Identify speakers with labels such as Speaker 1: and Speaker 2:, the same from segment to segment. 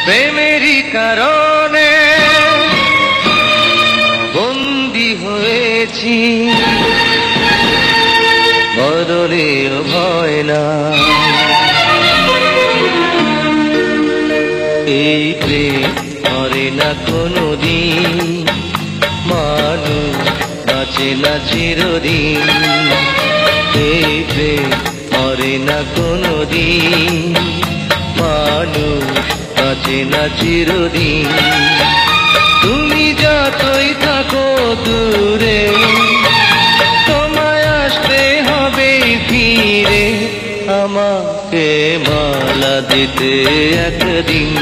Speaker 1: প্রেমেরই কারণে বন্দী হয়েছি, বদলেও ভয় না। এই প্রেম মরে না কোনোদিন, মানুষ বাঁচে না চিরদিন। এই প্রেম মরে না কোনোদিন, মানুষ বাঁচে না চিরদিন। তুমি যতই থাকো দূরে, তোমায় আসতে হবে ফিরে, আমাকে মালা দিতে একদিন।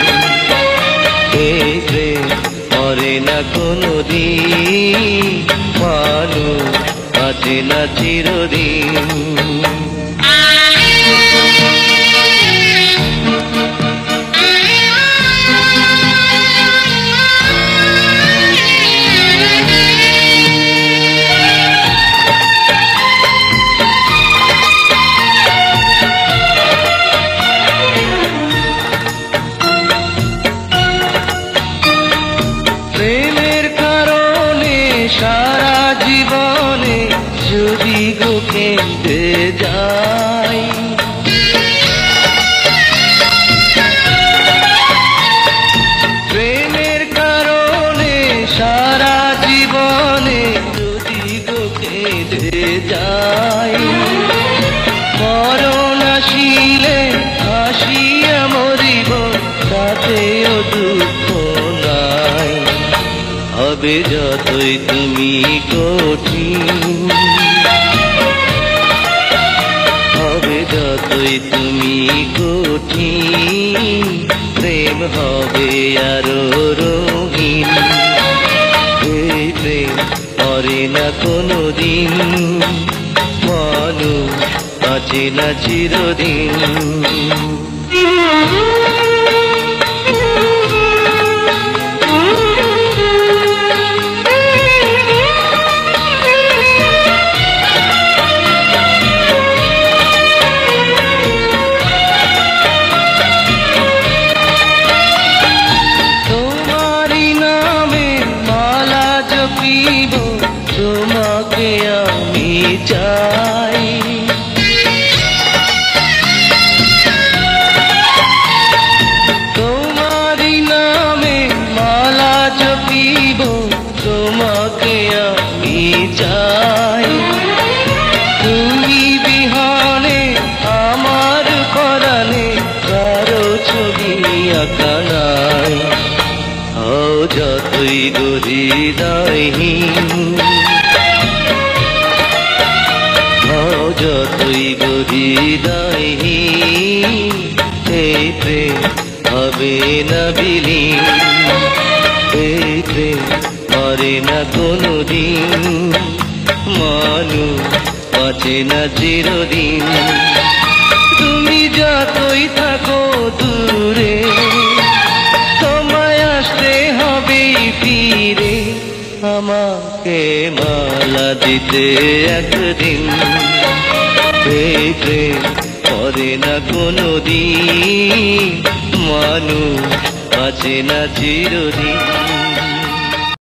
Speaker 1: এই প্রেম মরে না কোনোদিন, মানুষ বাঁচে না চিরদিন। প্রেমের কারণে সারা জীবনে যদি গো কেঁদে যাই, প্রেমের কারণে সারা জীবনে যদি গো কেঁদে যাই, মরণ আসিলে হাসিয়া মরিব, তাতেও দুঃখ নাই। হবে যতই তুমি কঠিন, হবে যতই তুমি কঠিন, প্রেম হবে আরো রঙিন। এই প্রেম মরে না কোনোদিন, মানুষ বাঁচে না চিরদিন। তোমাকে আমি চাই, তোমারই নামে মালা জপিব, তোমাকে আমি চাই। তুমি বিহানে আমার পরাণে কারো ছবি আঁকা নাই। হও যতই হৃদয়হীন, হও যতই হৃদয়হীন, এই প্রেম হবে না বিলীন। এই প্রেম মরে না কোনোদিন, মানুষ বাঁচে না চিরদিন। তুমি যতই থাকো দূরে, তোমায় আসতে হবে ফিরে, আমাকে মালা দিতে একদিন। এই প্রেম মরে না কোনোদিন, মানুষ বাঁচে না চিরদিন।